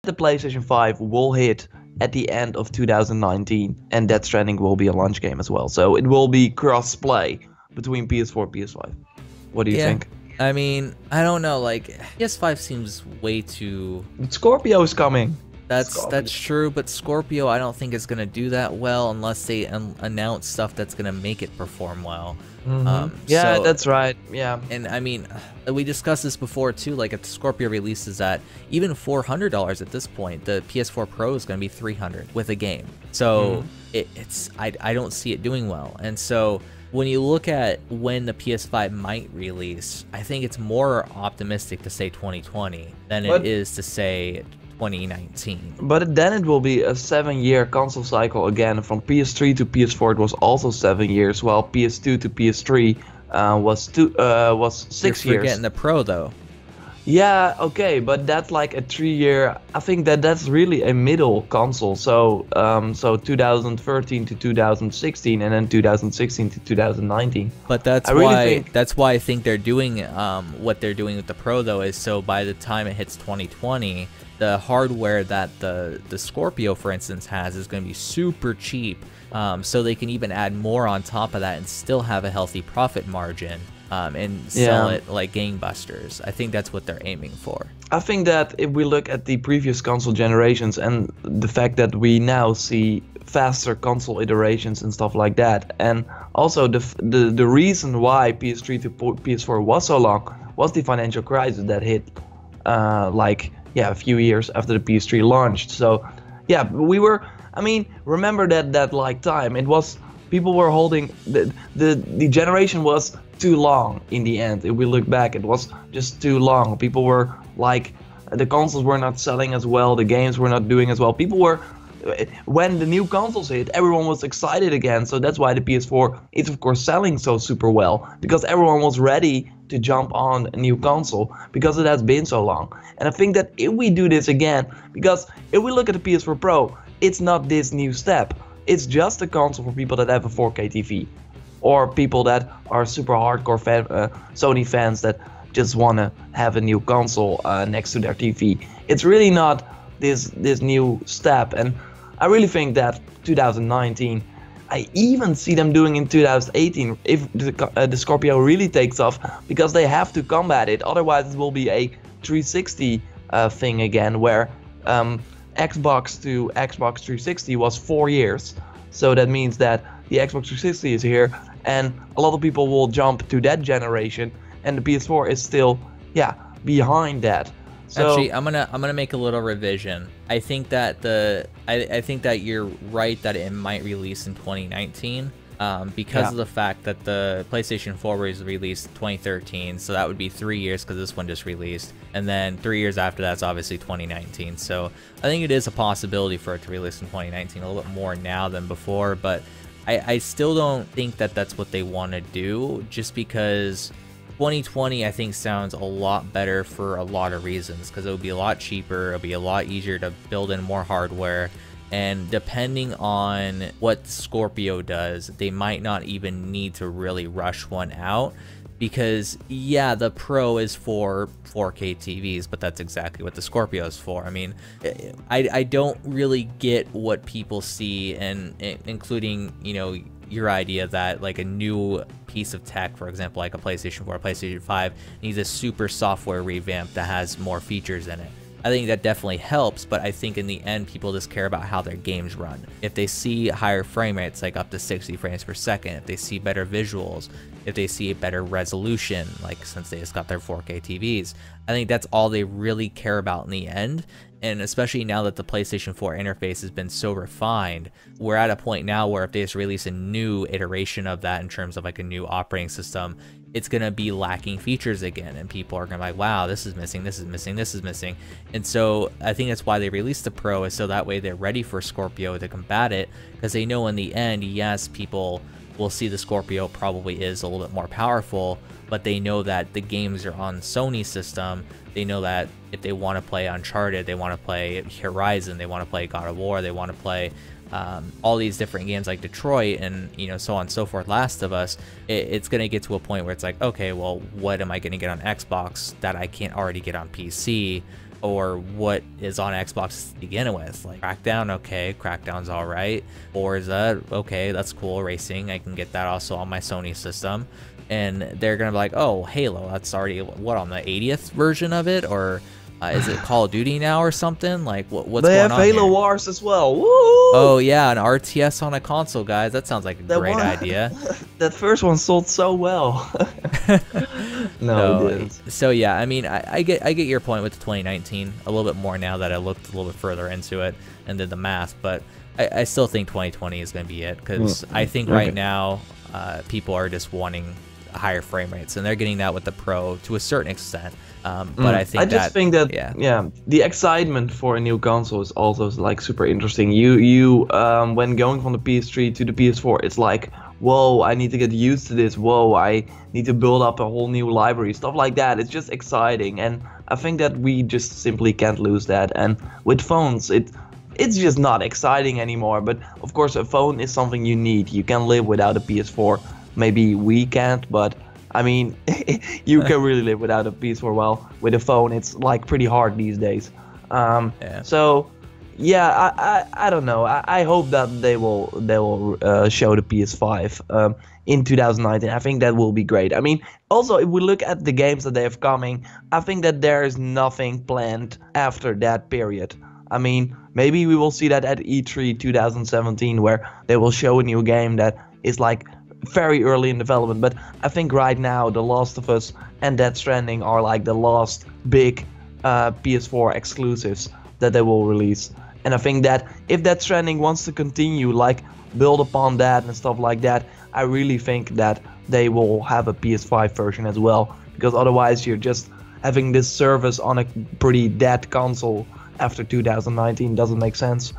the PlayStation 5 will hit at the end of 2019, and Death Stranding will be a launch game as well. So it will be cross-play between PS4 and PS5. What do you Yeah. think? I mean, I don't know. Like, PS5 seems way too. But Scorpio is coming. That's true, but Scorpio I don't think is gonna do that well unless they announce stuff that's gonna make it perform well. Yeah, So, that's right. Yeah. and I mean, we discussed this before too. Like, if the Scorpio releases at even $400 at this point, the PS4 Pro is gonna be $300 with a game. So I don't see it doing well. And so when you look at when the PS5 might release, I think it's more optimistic to say 2020 than it is to say 2019. But then it will be a 7-year console cycle again. From PS3 to PS4 it was also 7 years, while PS2 to PS3 was 6 You're years. forgetting the Pro though. Yeah, okay, but that's like a 3-year. I think that's really a middle console. So so 2013 to 2016, and then 2016 to 2019. But that's why I think they're doing what they're doing with the Pro though, is so by the time it hits 2020, the hardware that the Scorpio, for instance, has is going to be super cheap, so they can even add more on top of that and still have a healthy profit margin, and sell it like gangbusters. I think that's what they're aiming for. I think that if we look at the previous console generations and the fact that we now see faster console iterations and stuff like that, and also the reason why PS3 to PS4 was so long was the financial crisis that hit a few years after the PS3 launched. So yeah, we were, I mean, remember that like time, it was, people were holding the generation was too long in the end. If we look back, it was just too long. People were like, the consoles were not selling as well, the games were not doing as well. People were, when the new consoles hit, everyone was excited again. So that's why the PS4 is of course selling so super well, because everyone was ready to jump on a new console because it has been so long. And I think that if we do this again, because if we look at the PS4 Pro, it's not this new step. It's just a console for people that have a 4K TV, or people that are super hardcore Sony fans that just want to have a new console next to their TV. It's really not this new step, and I really think that 2019, I even see them doing in 2018 if the Scorpio really takes off, because they have to combat it. Otherwise, it will be a 360 thing again, where Xbox to Xbox 360 was 4 years. So that means that the Xbox 360 is here, and a lot of people will jump to that generation, and the PS4 is still, behind that. So, actually, I'm gonna make a little revision. I think that I think that you're right that it might release in 2019, because of the fact that the PlayStation 4 was released 2013, so that would be 3 years because this one just released, and then 3 years after that's obviously 2019. So I think it is a possibility for it to release in 2019, a little bit more now than before, but I still don't think that that's what they want to do, just because 2020 I think sounds a lot better for a lot of reasons, because it would be a lot cheaper, it'll be a lot easier to build in more hardware, and depending on what Scorpio does, they might not even need to really rush one out, because the Pro is for 4K TVs, but that's exactly what the Scorpio is for. I mean, I don't really get what people see, and including, you know, your idea that like a new piece of tech, for example, like a PlayStation 4, a PlayStation 5, needs a super software revamp that has more features in it. I think that definitely helps, but I think in the end, people just care about how their games run. If they see higher frame rates, like up to 60 frames per second, if they see better visuals, if they see a better resolution, like since they just got their 4K TVs, I think that's all they really care about in the end. And especially now that the PlayStation 4 interface has been so refined, we're at a point now where if they just release a new iteration of that in terms of like a new operating system, it's going to be lacking features again, and people are going to be like, wow, this is missing, this is missing, this is missing. And so I think that's why they released the Pro, is so that way they're ready for Scorpio to combat it, because they know in the end, yes, people will see the Scorpio probably is a little bit more powerful, but they know that the games are on Sony system. They know that if they want to play Uncharted, they want to play Horizon, they want to play God of War, they want to play all these different games like Detroit, and you know, so on and so forth, Last of Us, it's going to get to a point where it's like, okay, well, what am I going to get on Xbox that I can't already get on PC? or what is on Xbox to begin with. Like Crackdown, okay, Crackdown's all right. Forza, okay, that's cool. Racing, I can get that also on my Sony system. And they're gonna be like, oh, Halo, that's already what, on the 80th version of it, or is it Call of Duty now or something? Like what's going on? They have Halo here? Wars as well. Woo! Oh yeah, an RTS on a console, guys. That sounds like a great idea. That first one sold so well. No, it didn't. So yeah, I mean, I get your point with the 2019 a little bit more now that I looked a little bit further into it and did the math, but I still think 2020 is going to be it, because I think right now people are just wanting higher frame rates, and they're getting that with the Pro to a certain extent. But I think yeah, the excitement for a new console is also like super interesting. You when going from the PS3 to the PS4, it's like, whoa, I need to get used to this. Whoa, I need to build up a whole new library, stuff like that. It's just exciting, and I think that we just simply can't lose that. And with phones, it's just not exciting anymore. But of course, a phone is something you need. You can live without a PS4. Maybe we can't, but I mean, you can really live without a PS4. Well, with a phone, it's like pretty hard these days. So, yeah, I don't know. I hope that they will show the PS5 in 2019. I think that will be great. I mean, also if we look at the games that they have coming, I think that there is nothing planned after that period. I mean, maybe we will see that at E3 2017, where they will show a new game that is like very early in development. But I think right now The Last of Us and Death Stranding are like the last big PS4 exclusives that they will release. And I think that if Death Stranding wants to continue, like build upon that and stuff like that, I really think that they will have a PS5 version as well, because otherwise you're just having this service on a pretty dead console after 2019 doesn't make sense.